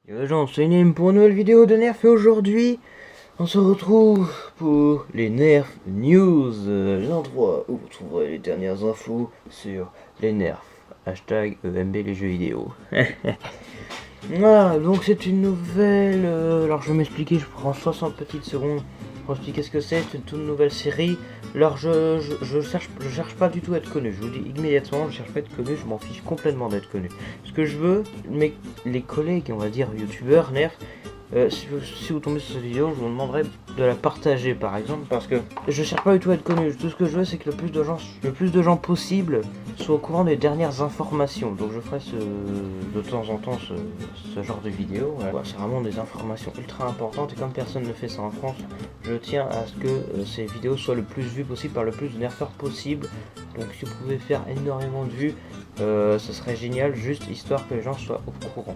Yo les gens, c'est Inem pour une nouvelle vidéo de Nerf et aujourd'hui on se retrouve pour les Nerf News, l'endroit où vous trouverez les dernières infos sur les Nerfs. Hashtag EMB les jeux vidéo. Voilà, donc c'est une nouvelle... alors je vais m'expliquer, je prends 60 petites secondes pour expliquer ce que c'est une toute nouvelle série. Alors je cherche pas du tout à être connu, je vous dis immédiatement, je cherche pas à être connu, je m'en fiche complètement d'être connu. Ce que je veux, les collègues, on va dire youtubeurs, Nerf, si vous tombez sur cette vidéo, je vous demanderai de la partager par exemple, parce que je cherche pas du tout à être connu, tout ce que je veux c'est que le plus de gens possible soient au courant des dernières informations. Donc je ferai de temps en temps ce genre de vidéo. Voilà, c'est vraiment des informations ultra importantes et comme personne ne fait ça en France, je tiens à ce que ces vidéos soient le plus vues possible par le plus de nerfeurs possible. Donc si vous pouvez faire énormément de vues, ce serait génial, juste histoire que les gens soient au courant.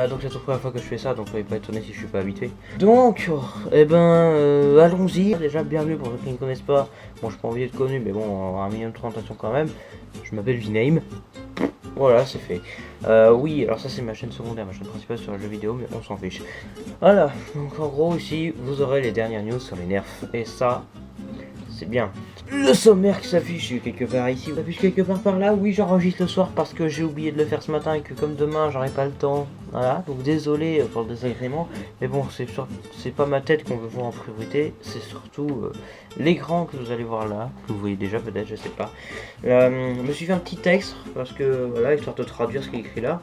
Donc c'est la première fois que je fais ça, donc soyez pas étonné si je suis pas habitué. Donc, allons-y. Déjà, bienvenue pour ceux qui ne connaissent pas. Bon, je suis pas envie d'être connu, mais bon, un minimum de présentation quand même. Je m'appelle Viname. Voilà, c'est fait. Oui, alors ça c'est ma chaîne secondaire, ma chaîne principale sur le jeu vidéo, mais on s'en fiche. Voilà, donc en gros ici, vous aurez les dernières news sur les nerfs, et ça, c'est bien. Le sommaire qui s'affiche quelque part ici, s'affiche quelque part par là. Oui, j'enregistre le soir parce que j'ai oublié de le faire ce matin et que comme demain j'aurai pas le temps. Voilà, donc désolé pour le désagrément, mais bon, c'est pas ma tête qu'on veut voir en priorité, c'est surtout l'écran que vous allez voir là, que vous voyez déjà peut-être, je sais pas. Je me suis fait un petit texte parce que voilà, histoire de traduire ce qui est écrit là.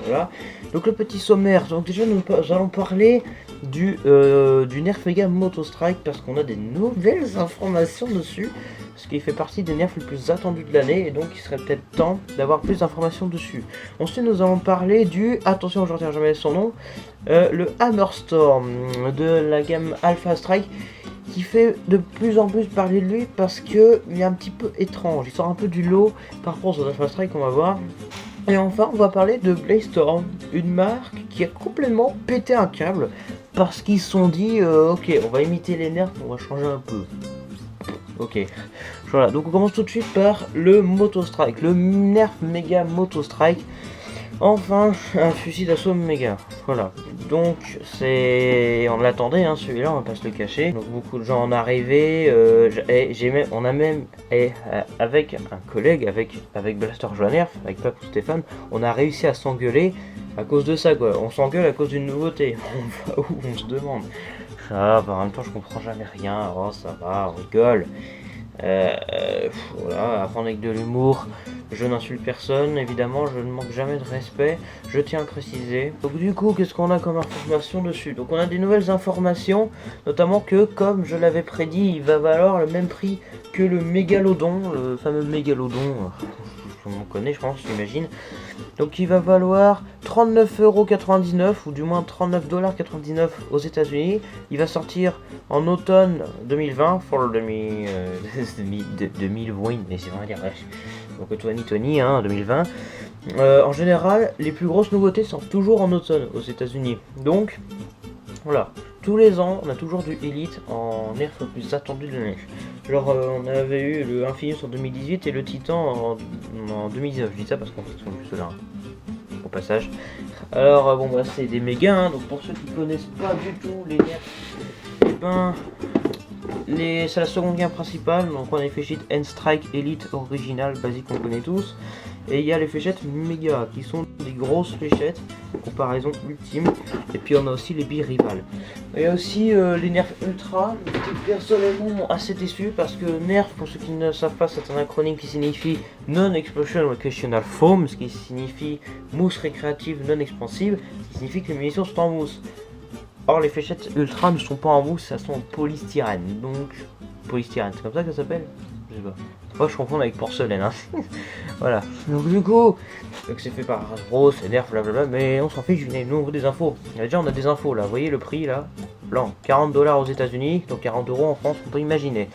Voilà. Donc le petit sommaire. Donc déjà nous allons parler du Nerf Mega Moto Strike parce qu'on a des nouvelles informations dessus, ce qui fait partie des nerfs les plus attendus de l'année et donc il serait peut-être temps d'avoir plus d'informations dessus. Ensuite nous allons parler du, attention je retiens jamais son nom, le Hammerstorm de la gamme Alpha Strike qui fait de plus en plus parler de lui parce que il est un petit peu étrange, il sort un peu du lot par rapport aux Alpha Strike qu'on va voir. Et enfin on va parler de Blaze-Storm, une marque qui a complètement pété un câble parce qu'ils se sont dit ok on va imiter les nerfs, on va changer un peu. Ok, voilà, donc on commence tout de suite par le Moto Strike, le Nerf Mega Moto Strike. Enfin, un fusil d'assaut méga. Voilà. Donc, on l'attendait, hein, celui-là, on va pas se le cacher. Donc, beaucoup de gens en arrivaient. On a même, avec un collègue, avec Blaster Joannerf, avec Papou Stéphane, on a réussi à s'engueuler à cause de ça, quoi. On s'engueule à cause d'une nouveauté. On va où on se demande. Ah, bah, en même temps, je comprends jamais rien. Oh, ça va, on rigole. Voilà, apprendre avec de l'humour. Je n'insulte personne, évidemment, je ne manque jamais de respect, je tiens à le préciser. Donc du coup, qu'est-ce qu'on a comme information dessus? Donc on a des nouvelles informations, notamment que, comme je l'avais prédit, il va valoir le même prix que le Mégalodon, le fameux Mégalodon, tout le monde connaît, je pense, j'imagine. Donc il va valoir 39,99€ ou du moins 39,99$ aux États-Unis. Il va sortir en automne 2020, pour le 2020, mais c'est vraiment dire, donc Tony, hein, 2020. En général, les plus grosses nouveautés sortent toujours en automne aux États-Unis. Donc, voilà, tous les ans, on a toujours du Elite en nerf le plus attendu de l'année. Genre, on avait eu le Infinius en 2018 et le Titan en 2019. Je dis ça parce qu'en fait, ils sont plus là, au passage. Alors, bon, bah, c'est des mégas, hein, donc pour ceux qui connaissent pas du tout les nerfs, et ben. C'est la seconde gamme principale, donc on a les fléchettes N-Strike Elite original, basique qu'on connaît tous. Et il y a les fléchettes Mega, qui sont des grosses fléchettes, comparaison ultime. Et puis on a aussi les billes rivales. Il y a aussi les Nerf Ultra, qui personnellement assez déçu, parce que Nerf, pour ceux qui ne savent pas, c'est un acronyme qui signifie Non-Explosion Recreational Foam, ce qui signifie mousse récréative non expansive, ce qui signifie que les munitions sont en mousse. Or les fléchettes ultra ne sont pas en mousse, elles sont en polystyrène. Donc, polystyrène, c'est comme ça que ça s'appelle? Je sais pas. Moi je confonds avec porcelaine, hein. Voilà. Donc du coup, c'est fait par Hasbro, c'est Nerf, blablabla, mais on s'en fiche, nous on veut des infos. Déjà on a des infos là, vous voyez le prix là, blanc, 40$ aux États-Unis, donc 40€ en France, on peut imaginer.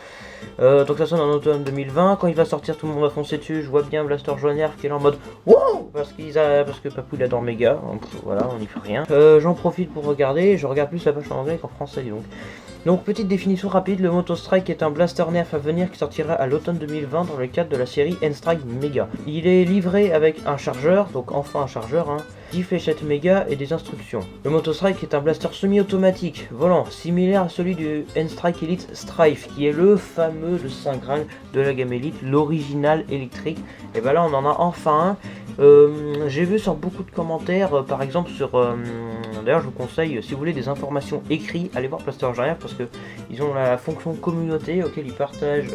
Donc ça sonne en automne 2020, quand il va sortir tout le monde va foncer dessus, je vois bien Blaster Joannerf qui est là en mode wow, parce que Papou il adore méga, donc voilà, on n'y fait rien. J'en profite pour regarder, je regarde plus la page en anglais qu'en français donc. Donc petite définition rapide, le Moto Strike est un blaster nerf à venir qui sortira à l'automne 2020 dans le cadre de la série N-Strike Mega. Il est livré avec un chargeur, donc enfin un chargeur, 10 fléchettes méga et des instructions. Le Moto Strike est un blaster semi-automatique, volant, similaire à celui du N-Strike Elite Strife, qui est le fameux de Saint Graal de la gamme Elite, l'original électrique. Et ben là on en a enfin un. J'ai vu sur beaucoup de commentaires, par exemple sur... D'ailleurs je vous conseille, si vous voulez des informations écrites, allez voir Blaster Jarrière parce que ils ont la fonction communauté auquel ils partagent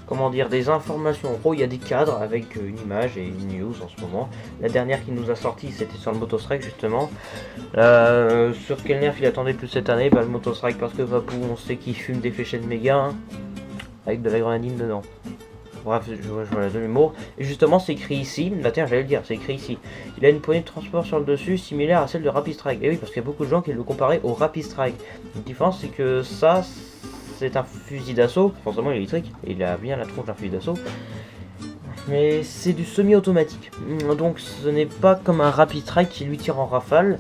comment dire, des informations. En gros il y a des cadres avec une image et une news en ce moment. La dernière qui nous a sorti c'était sur le Moto Strike justement. Sur quel nerf il attendait plus cette année? Bah le Moto Strike parce que Papou on sait qu'il fume des fléchettes méga avec de la grenadine dedans. Bref, je vois de l'humour. Et justement, c'est écrit ici. Bah tiens, j'allais le dire, c'est écrit ici. Il a une poignée de transport sur le dessus, similaire à celle de Rapid Strike. Et oui, parce qu'il y a beaucoup de gens qui le comparaient au Rapid Strike. La différence, c'est que ça, c'est un fusil d'assaut, forcément électrique. Et il a bien la tronche d'un fusil d'assaut. Mais c'est du semi-automatique. Donc, ce n'est pas comme un Rapid Strike qui lui tire en rafale.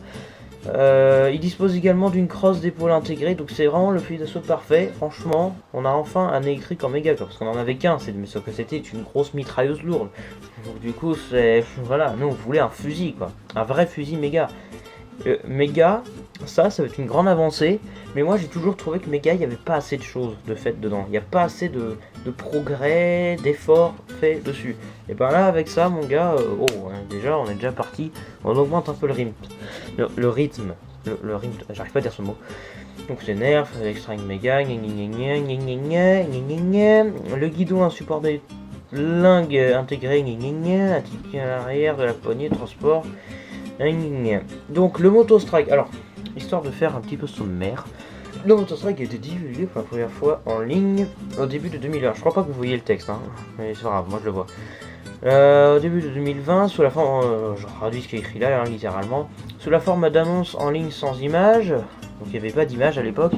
Il dispose également d'une crosse d'épaule intégrée, donc c'est vraiment le fusil d'assaut parfait. Franchement, on a enfin un électrique en méga, quoi, parce qu'on en avait qu'un, mais sauf que c'était une grosse mitrailleuse lourde. Donc du coup, c'est voilà, nous on voulait un fusil, quoi, un vrai fusil méga. Méga, ça va être une grande avancée, mais moi j'ai toujours trouvé que méga, il n'y avait pas assez de choses de fait dedans. Il n'y a pas assez de progrès, d'efforts faits dessus. Et ben là, avec ça, mon gars, déjà, on est déjà parti, on augmente un peu le rythme. Le rythme, j'arrive pas à dire ce mot. Donc c'est nerf, extra méga, le guidon, un support des lingues intégré, un ticket à l'arrière de la poignée de transport. Donc le Moto Strike, alors histoire de faire un petit peu sommaire, le Moto Strike a été divulgué pour la première fois en ligne au début de 2020. Je crois pas que vous voyez le texte, mais c'est pas grave, moi je le vois. Au début de 2020, sous la forme, je traduis ce qui est écrit là, littéralement, sous la forme d'annonce en ligne sans image, donc il n'y avait pas d'image à l'époque,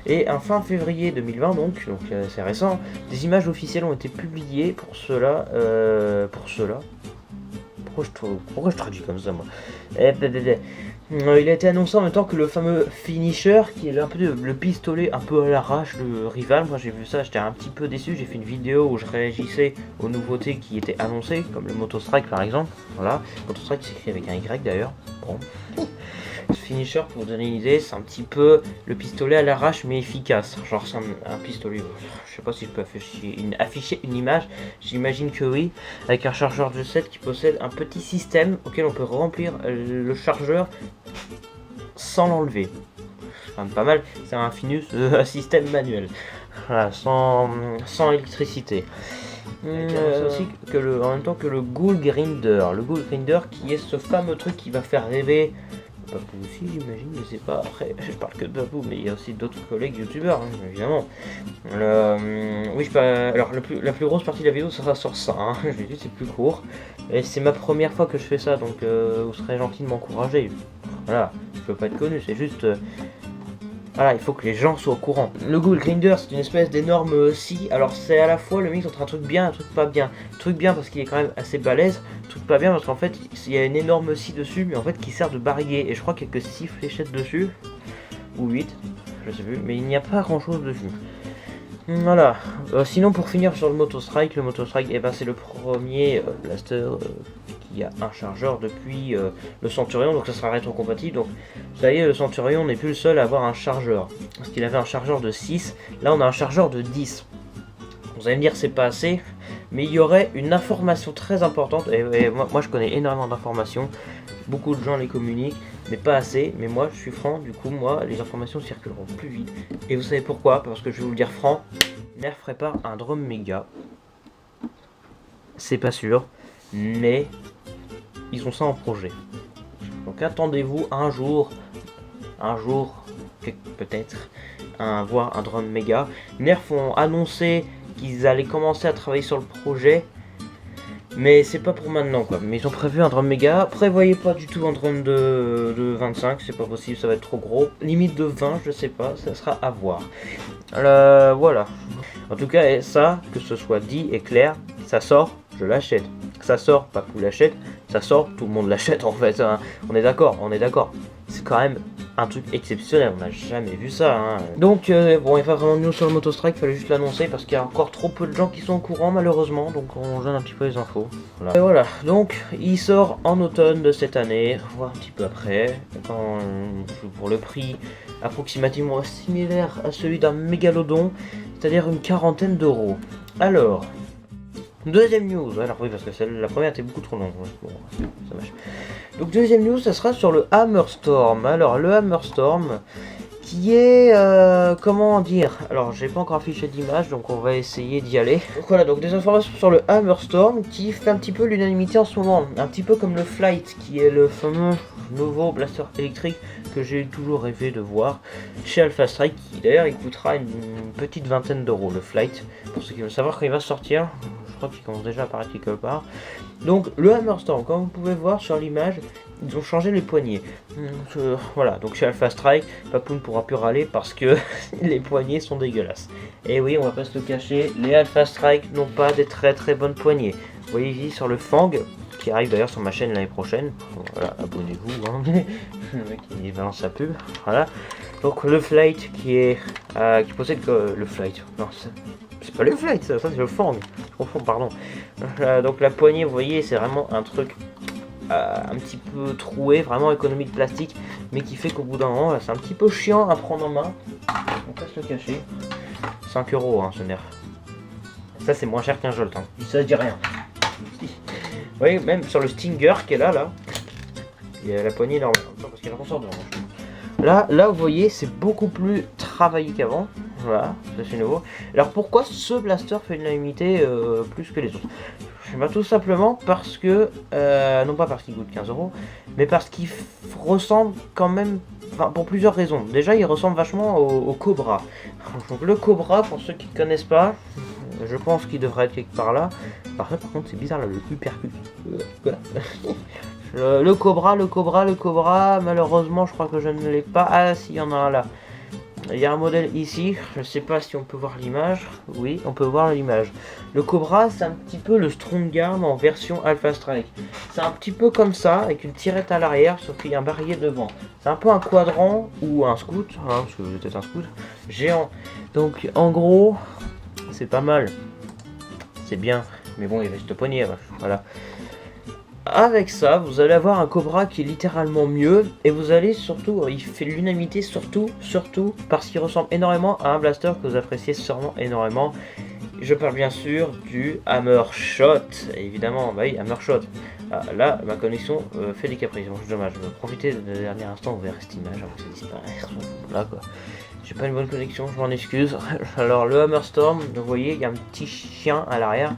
et un fin février 2020, donc c'est récent, des images officielles ont été publiées pour cela. Pourquoi je traduis comme ça moi? Il a été annoncé en même temps que le fameux finisher, qui est un peu le pistolet un peu à l'arrache de Rival. Moi j'ai vu ça, j'étais un petit peu déçu. J'ai fait une vidéo où je réagissais aux nouveautés qui étaient annoncées, comme le Moto Strike par exemple. Voilà, Moto Strike s'écrit avec un Y d'ailleurs. Bon. Finisher, pour vous donner une idée, c'est un petit peu le pistolet à l'arrache mais efficace. Genre c'est un pistolet, je sais pas si je peux afficher une image, j'imagine que oui, avec un chargeur de 7 qui possède un petit système auquel on peut remplir le chargeur sans l'enlever. C'est quand même pas mal, c'est un Finus système manuel, voilà, sans électricité. Aussi que en même temps que le Ghoul Grinder. Le Ghoul Grinder qui est ce fameux truc qui va faire rêver Papou aussi j'imagine, je sais pas, après je parle que de Papou mais il y a aussi d'autres collègues youtubeurs évidemment. Oui alors la plus grosse partie de la vidéo sera sur ça, je l'ai dit c'est plus court. Et c'est ma première fois que je fais ça donc vous serez gentil de m'encourager. Voilà, je peux pas être connu, c'est juste... Voilà, il faut que les gens soient au courant. Le Ghoul Grinder, c'est une espèce d'énorme scie. Alors c'est à la fois le mix entre un truc bien et un truc pas bien. Truc bien parce qu'il est quand même assez balèze. Truc pas bien parce qu'en fait, il y a une énorme scie dessus, mais en fait qui sert de barillet. Et je crois qu'il y a que 6 fléchettes dessus. Ou 8, je sais plus. Mais il n'y a pas grand chose dessus. Voilà. Sinon pour finir sur le Moto Strike, c'est le premier blaster qui a un chargeur depuis le Centurion, donc ça sera rétro-compatible. Donc ça y est, le Centurion n'est plus le seul à avoir un chargeur. Parce qu'il avait un chargeur de 6, là on a un chargeur de 10. Vous allez me dire c'est pas assez, mais il y aurait une information très importante, et moi je connais énormément d'informations, beaucoup de gens les communiquent, mais pas assez, mais moi je suis franc, du coup moi les informations circuleront plus vite. Et vous savez pourquoi? Parce que je vais vous le dire franc, Nerf prépare un drum méga, c'est pas sûr, mais ils ont ça en projet. Donc attendez-vous un jour peut-être, voir un drum méga. Nerf ont annoncé qu'ils allaient commencer à travailler sur le projet, mais c'est pas pour maintenant quoi. Mais ils ont prévu un drum méga. Prévoyez pas du tout un drum de 25, c'est pas possible, ça va être trop gros. Limite de 20, je sais pas, ça sera à voir. Voilà. En tout cas, ça, que ce soit dit et clair, ça sort, je l'achète. Ça sort, Papou l'achète, ça sort, tout le monde l'achète en fait. On est d'accord. C'est quand même un truc exceptionnel, on n'a jamais vu ça. Hein. Donc bon, il n'y a pas vraiment de news sur le Motostrike, il fallait juste l'annoncer parce qu'il y a encore trop peu de gens qui sont au courant malheureusement, donc on donne un petit peu les infos. Voilà. Et voilà, donc il sort en automne de cette année, voire un petit peu après, pour le prix approximativement similaire à celui d'un mégalodon, c'est-à-dire une quarantaine d'euros. Alors, deuxième news, alors oui parce que la première était beaucoup trop longue, bon, ça marche. Donc deuxième news, ça sera sur le Hammerstorm. Alors le Hammerstorm, qui est, comment dire, alors j'ai pas encore affiché d'image, donc on va essayer d'y aller. Donc voilà, donc des informations sur le Hammerstorm, qui fait un petit peu l'unanimité en ce moment, un petit peu comme le Flight, qui est le fameux nouveau blaster électrique que j'ai toujours rêvé de voir chez Alpha Strike, qui d'ailleurs il coûtera une petite vingtaine d'euros, le Flight, pour ceux qui veulent savoir quand il va sortir. Je crois qu'il commence déjà à apparaître quelque part. Donc le Hammerstorm, comme vous pouvez voir sur l'image, ils ont changé les poignées. Voilà, donc chez Alpha Strike, Papoun pourra plus râler parce que les poignées sont dégueulasses. Et oui, on va pas se le cacher, les Alpha Strike n'ont pas des très très bonnes poignées. Vous voyez ici sur le Fang, qui arrive d'ailleurs sur ma chaîne l'année prochaine. Voilà, abonnez-vous, hein. Le mec il balance sa pub. Voilà. Donc le Flight qui possède le Flight. Non, c'est pas le Flight, ça c'est le Fang. Je confonds, pardon. Donc la poignée, vous voyez, c'est vraiment un truc un petit peu troué, vraiment économie de plastique, mais qui fait qu'au bout d'un moment, c'est un petit peu chiant à prendre en main. On va se le cacher. 5 euros, hein, ce nerf. Ça c'est moins cher qu'un Jolt, hein. Ça dit rien. Vous voyez, même sur le Stinger qui est là, il y a la poignée énorme, parce qu'il y a un de là, vous voyez, c'est beaucoup plus travaillé qu'avant. Voilà, ça c'est nouveau. Alors pourquoi ce blaster fait une unanimité plus que les autres? Bah, tout simplement parce que, non pas parce qu'il coûte 15 euros, mais parce qu'il ressemble quand même, enfin pour plusieurs raisons. Déjà, il ressemble vachement au Cobra. Donc le Cobra, pour ceux qui ne connaissent pas, je pense qu'il devrait être quelque part là. Par contre, c'est bizarre là, le hypercute. Le Cobra, malheureusement, je crois que je ne l'ai pas. Ah, si, il y en a un là. Il y a un modèle ici, je ne sais pas si on peut voir l'image. Oui, on peut voir l'image. Le Cobra, c'est un petit peu le Strong Arm en version Alpha Strike. C'est un petit peu comme ça, avec une tirette à l'arrière, sauf qu'il y a un barillet devant. C'est un peu un quadrant ou un scout, hein, parce que vous êtes un scout, géant. Donc, en gros, c'est pas mal. C'est bien, mais bon, il reste poignée, voilà. Avec ça, vous allez avoir un Cobra qui est littéralement mieux, et vous allez surtout, il fait l'unanimité surtout parce qu'il ressemble énormément à un blaster que vous appréciez sûrement énormément. Je parle bien sûr du Hammershot, évidemment, bah oui, Hammershot. Ah, là, ma connexion fait des caprices, bon, c'est dommage, je vais profiter de dernier instant ouvert cette image avant que ça disparaisse. Là quoi, j'ai pas une bonne connexion, je m'en excuse. Alors le Hammerstorm, vous voyez, il y a un petit chien à l'arrière.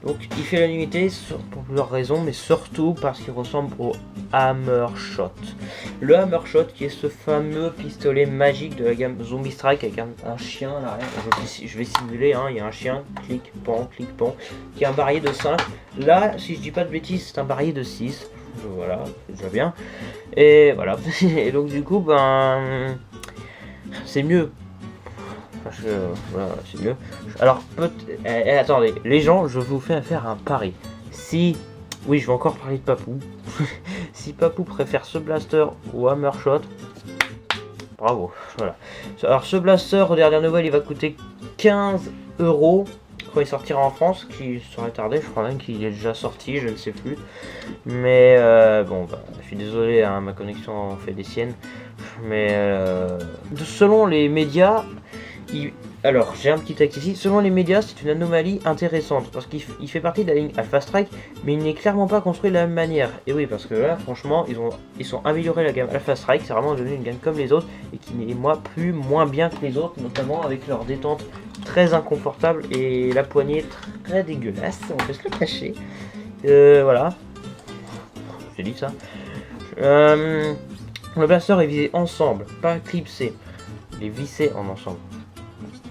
Donc il fait l'unanimité pour plusieurs raisons, mais surtout parce qu'il ressemble au Hammershot. Le Hammershot qui est ce fameux pistolet magique de la gamme Zombie Strike avec un chien à l'arrière. Je vais simuler, hein, il y a un chien, clic-pan, qui a un barillet de 5. Là, si je dis pas de bêtises, c'est un barillet de 6. Voilà, c'est déjà bien. Et voilà. Et donc du coup, ben, c'est mieux. Voilà, c'est mieux. Alors, attendez, les gens, je vous fais faire un pari. Si, oui, je vais encore parler de Papou. Si Papou préfère ce blaster au Hammershot, bravo. Voilà. Alors, ce blaster, aux dernières nouvelles, il va coûter 15 euros quand il sortira en France, qui serait tardé. Je crois même qu'il est déjà sorti, je ne sais plus. Mais bon, bah, je suis désolé, hein, ma connexion fait des siennes. Mais selon les médias. Alors, j'ai un petit texte ici. Selon les médias, c'est une anomalie intéressante parce qu'il fait partie de la ligne Alpha Strike, mais il n'est clairement pas construit de la même manière. Et oui, parce que là, franchement, ils ont amélioré la gamme Alpha Strike. C'est vraiment devenu une gamme comme les autres et qui n'est moins bien que les autres, notamment avec leur détente très inconfortable et la poignée très dégueulasse. On peut se le cacher. Voilà. J'ai dit ça. Le blaster est visé ensemble, pas clipsé. Il est vissé en ensemble.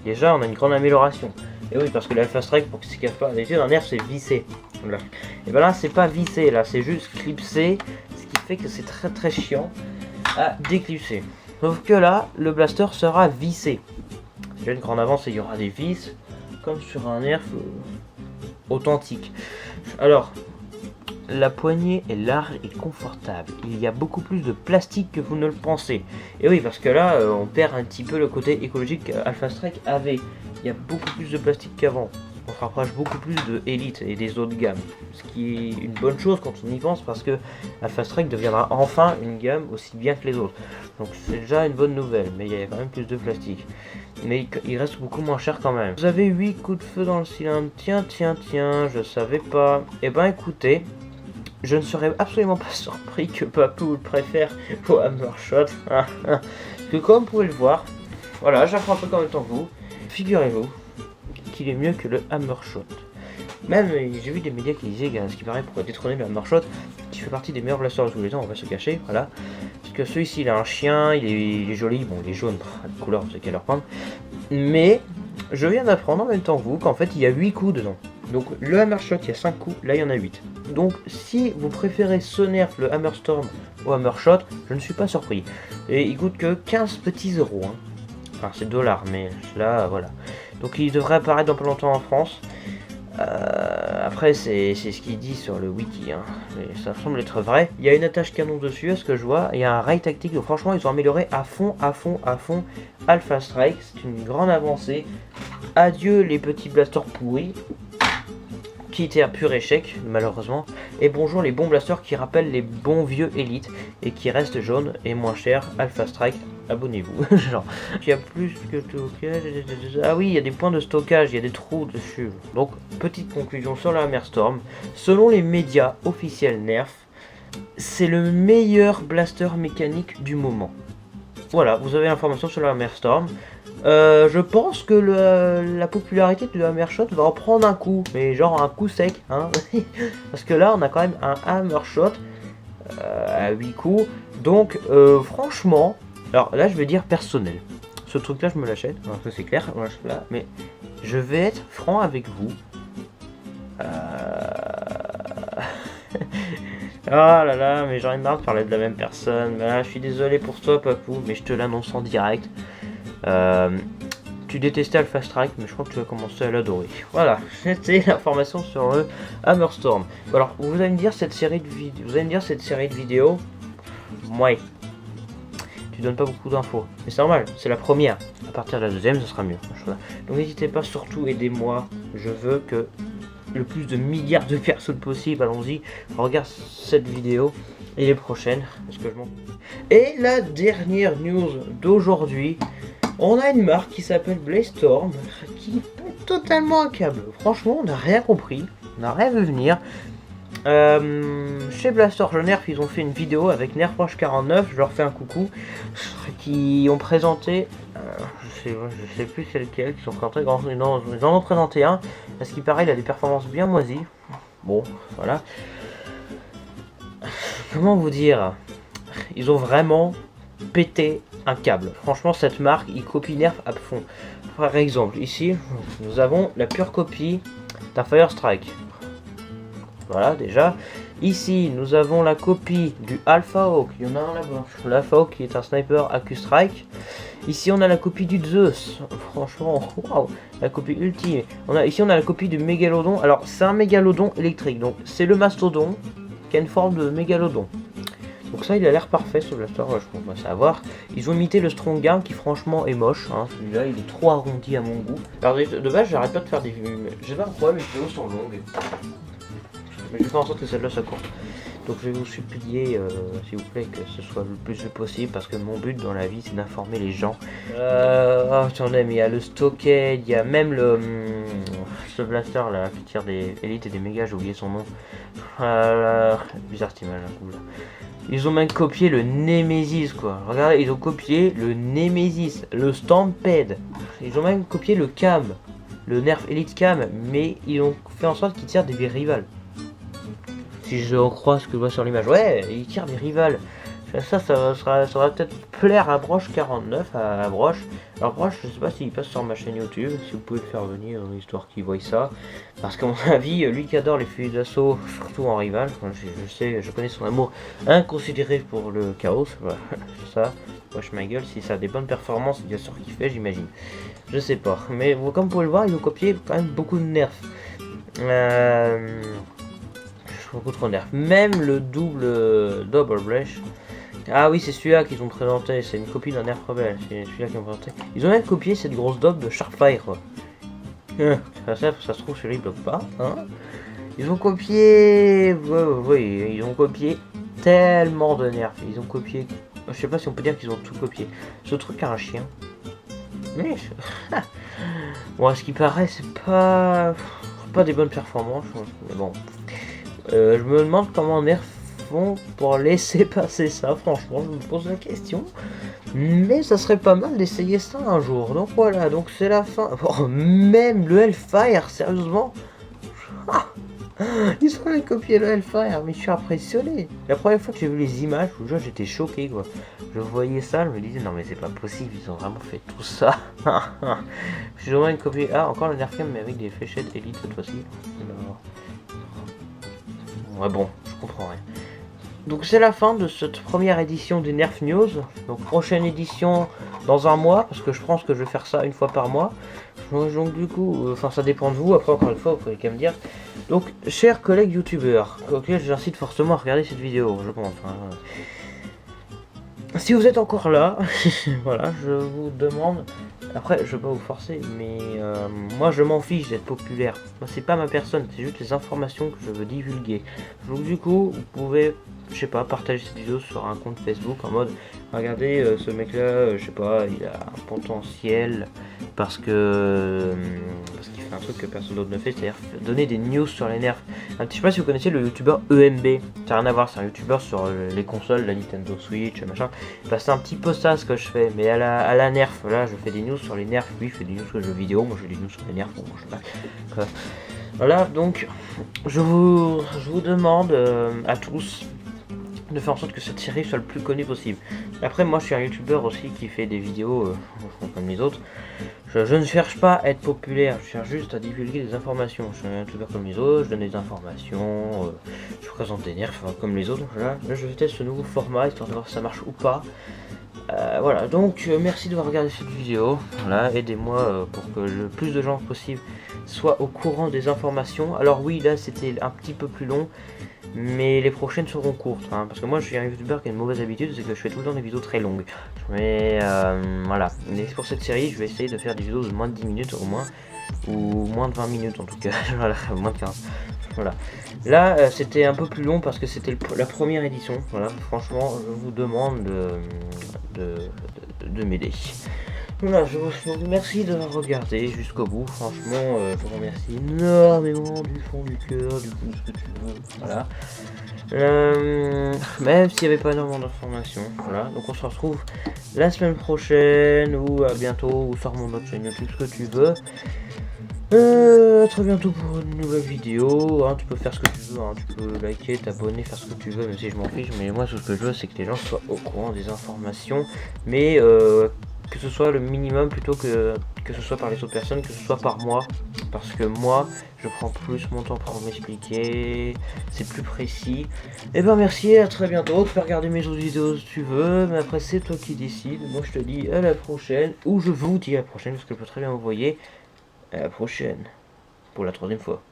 Déjà, on a une grande amélioration. Et oui, parce que l'Alpha Strike, pour qu'il ne se casse pas, d'habitude, un nerf, c'est vissé. Là. Et ben là, c'est pas vissé, là, c'est juste clipsé, ce qui fait que c'est très très chiant à déclipser. Sauf que là, le blaster sera vissé. J'ai une grande avance et il y aura des vis, comme sur un nerf authentique. Alors, la poignée est large et confortable. Il y a beaucoup plus de plastique que vous ne le pensez. Et oui, parce que là, on perd un petit peu le côté écologique qu'Alpha Strike avait. Il y a beaucoup plus de plastique qu'avant. On se rapproche beaucoup plus de Elite et des autres gammes. Ce qui est une bonne chose quand on y pense, parce que Alpha Strike deviendra enfin une gamme aussi bien que les autres. Donc c'est déjà une bonne nouvelle, mais il y a quand même plus de plastique. Mais il reste beaucoup moins cher quand même. Vous avez 8 coups de feu dans le cylindre. Tiens, je savais pas. Eh ben écoutez, je ne serais absolument pas surpris que Papou le préfère au Hammershot. Que comme vous pouvez le voir, voilà, j'apprends un peu en même temps que vous. Figurez-vous qu'il est mieux que le Hammershot. Même, j'ai vu des médias qui disaient, ce qui paraît, pour détrôner le Hammershot, qui fait partie des meilleurs blasters de tous les temps, on va se cacher, voilà. Parce que celui-ci, il a un chien, il est joli, bon, il est jaune, la couleur, c'est qu'à leur prendre. Mais, je viens d'apprendre en même temps que vous qu'en fait, il y a 8 coups dedans. Donc, le Hammershot, il y a 5 coups, là, il y en a 8. Donc, si vous préférez ce nerf, le Hammerstorm au Hammershot, je ne suis pas surpris. Et il coûte que 15 petits euros, hein. Enfin, c'est dollars, mais là, voilà. Donc, il devrait apparaître dans pas longtemps en France. Après, c'est ce qu'il dit sur le wiki, hein. Mais ça semble être vrai. Il y a une attache canon dessus, à ce que je vois. Il y a un rail tactique. Donc, franchement, ils ont amélioré à fond Alpha Strike. C'est une grande avancée. Adieu les petits blasters pourris, qui étaient un pur échec, malheureusement. Et bonjour les bons blasters qui rappellent les bons vieux élites et qui restent jaunes et moins chers. Alpha Strike, abonnez-vous. Genre, il y a plus que stockage. Ah oui, il y a des points de stockage, il y a des trous dessus. Donc, petite conclusion sur la Hammerstorm. Selon les médias officiels Nerf, c'est le meilleur blaster mécanique du moment. Voilà, vous avez l'information sur la Hammerstorm. Je pense que la popularité de Hammershot va en prendre un coup, mais genre un coup sec, hein. Parce que là, on a quand même un Hammershot à 8 coups. Donc, franchement, alors là, je vais dire personnel. Ce truc-là, je me l'achète, ça c'est clair. Là, mais je vais être franc avec vous. Oh là là, mais j'en ai marre de parler de la même personne. Là, je suis désolé pour toi, Papou, mais je te l'annonce en direct. Tu détestais Alpha Strike, mais je crois que tu vas commencer à l'adorer. Voilà, c'était l'information sur le Hammerstorm. Alors, vous allez me dire cette série de vidéos, ouais, tu donnes pas beaucoup d'infos, mais c'est normal, c'est la première. À partir de la deuxième, ce sera mieux. Donc n'hésitez pas, surtout aidez-moi. Je veux que le plus de milliards de personnes possible, allons-y, regarde cette vidéo et les prochaines, parce que je m'en... Et la dernière news d'aujourd'hui. On a une marque qui s'appelle Blazestorm qui est totalement un câble. Franchement, on n'a rien compris, on n'a rien vu venir. Chez Blaster Nerf, ils ont fait une vidéo avec Nerf Roche 49, je leur fais un coucou, qui ont présenté, je sais plus c'est lequel, qui sont présentés, non, ils en ont présenté un, parce qu'il paraît il a des performances bien moisies. Bon, voilà. Comment vous dire, ils ont vraiment pété un câble. Franchement, cette marque, il copie Nerf à fond. Par exemple, ici, nous avons la pure copie d'un Fire Strike. Voilà, déjà. Ici, nous avons la copie du Alpha Hawk. Il y en a un là-bas. L'Alpha Hawk qui est un sniper AQ-Strike. Ici, on a la copie du Zeus. Franchement, waouh, la copie ultime. Ici, on a la copie du Mégalodon. Alors, c'est un Mégalodon électrique. Donc, c'est le Mastodon qui a une forme de Mégalodon. Donc ça, il a l'air parfait ce blaster, je pense savoir. Ils ont imité le Strong Arm qui franchement est moche, hein. Celui-là il est trop arrondi à mon goût. Alors de base j'arrête pas de faire des vidéos, je sais pas pourquoi mes vidéos sont longues. Mais je vais faire en sorte que celle-là soit courte. Donc je vais vous supplier, s'il vous plaît, que ce soit le plus possible, parce que mon but dans la vie c'est d'informer les gens. Oh, attendez, mais il y a le Stockade, il y a même ce blaster là qui tire des élites et des mégas, j'ai oublié son nom. Bizarre cette image, hein, ils ont même copié le Nemesis, quoi. Regardez, ils ont copié le Nemesis, le Stampede. Ils ont même copié le Cam, le Nerf Elite Cam, mais ils ont fait en sorte qu'ils tirent des rivales. Si je crois ce que je vois sur l'image, ouais, ils tirent des rivales. Ça va peut-être plaire à Broche 49, à Broche. Alors Broche, je sais pas s'il passe sur ma chaîne YouTube, si vous pouvez le faire venir, histoire qu'il voie ça. Parce qu'à mon avis, lui qui adore les fusils d'assaut, surtout en rival, je connais son amour inconsidéré pour le chaos, voilà, ça, wesh ma gueule, si ça a des bonnes performances, bien sûr qu'il fait, j'imagine. Je sais pas, mais comme vous pouvez le voir, ils ont copié quand même beaucoup de nerfs. beaucoup trop nerfs. Même le double Breach. Ah oui, c'est celui-là qu'ils ont présenté, c'est une copie d'un nerf rebelle, c'est celui-là qu'ils ont présenté. Ils ont même copié cette grosse dope de Sharpfire, quoi. Ça se trouve, celui-là il bloque pas, hein. Ils ont copié... Oui, ils ont copié tellement de nerfs. Ils ont copié... Je sais pas si on peut dire qu'ils ont tout copié. Ce truc a un chien. Mais... Bon, à ce qui paraît, c'est pas des bonnes performances. Mais bon. Je me demande comment Nerf font pour laisser passer ça. Franchement, je me pose la question. Mais ça serait pas mal d'essayer ça un jour. Donc voilà, donc c'est la fin. Oh, même le Hellfire, sérieusement. Ils ont même copié le Hellfire, mais je suis impressionné. La première fois que j'ai vu les images, j'étais choqué, quoi. Je voyais ça, je me disais non mais c'est pas possible, ils ont vraiment fait tout ça. J'ai vraiment copié. Ah, encore le Nerfcam, mais avec des fléchettes Elite cette fois-ci. Ouais, bon, je comprends rien. Donc c'est la fin de cette première édition des Nerf News. Donc prochaine édition dans un mois, parce que je pense que je vais faire ça une fois par mois. Donc du coup, enfin ça dépend de vous, après encore une fois, vous pouvez quand même dire. Donc, chers collègues youtubeurs, auxquels j'incite fortement à regarder cette vidéo, je pense. Hein. Si vous êtes encore là, voilà, je vous demande... Après, je vais pas vous forcer, mais moi je m'en fiche d'être populaire. Moi c'est pas ma personne, c'est juste les informations que je veux divulguer. Donc du coup, vous pouvez, je sais pas, partager cette vidéo sur un compte Facebook en mode regardez ce mec là, je sais pas, il a un potentiel parce qu'il fait un truc que personne d'autre ne fait, c'est-à-dire donner des news sur les nerfs. Je sais pas si vous connaissez le youtubeur EMB, ça n'a rien à voir, c'est un youtubeur sur les consoles, la Nintendo Switch, machin. Bah, c'est un petit peu ça ce que je fais, mais à la nerf, là je fais des news sur les nerfs, lui il fait des news sur les jeux vidéo, moi je fais des news sur les nerfs, bon, je sais pas. Voilà, donc je vous demande à tous de faire en sorte que cette série soit le plus connue possible. Après, moi je suis un youtubeur aussi qui fait des vidéos comme les autres. Je ne cherche pas à être populaire, je cherche juste à divulguer des informations. Je suis un youtubeur comme les autres, je donne des informations, je présente des nerfs comme les autres. Là, je teste ce nouveau format histoire de voir si ça marche ou pas. Voilà, donc merci d'avoir regardé cette vidéo. Voilà, aidez-moi pour que le plus de gens possible soient au courant des informations. Alors oui, là c'était un petit peu plus long, mais les prochaines seront courtes, hein, parce que moi je suis un youtubeur qui a une mauvaise habitude, c'est que je fais tout le temps des vidéos très longues. Mais voilà, mais pour cette série je vais essayer de faire des vidéos de moins de 10 minutes au moins, ou moins de 20 minutes en tout cas, voilà, moins de 15. Voilà. Là, c'était un peu plus long parce que c'était la première édition. Voilà, franchement, je vous demande de m'aider. Voilà, je vous remercie de regarder jusqu'au bout. Franchement, je vous remercie énormément du fond du cœur, du coup, ce que tu veux. Voilà. Même s'il n'y avait pas énormément d'informations. Voilà, donc on se retrouve la semaine prochaine ou à bientôt ou sur mon autre chaîne YouTube, ce que tu veux. À très bientôt pour une nouvelle vidéo, hein, tu peux faire ce que tu veux, hein, tu peux liker, t'abonner, faire ce que tu veux, même si je m'en fiche, mais moi ce que je veux c'est que les gens soient au courant des informations, mais que ce soit le minimum plutôt que ce soit par les autres personnes, que ce soit par moi, parce que moi je prends plus mon temps pour m'expliquer, c'est plus précis. Et ben merci, à très bientôt, tu peux regarder mes autres vidéos si tu veux, mais après c'est toi qui décides, moi je te dis à la prochaine, ou je vous dis à la prochaine, parce que je peux très bien vous voyez. À la prochaine, pour la 3e fois.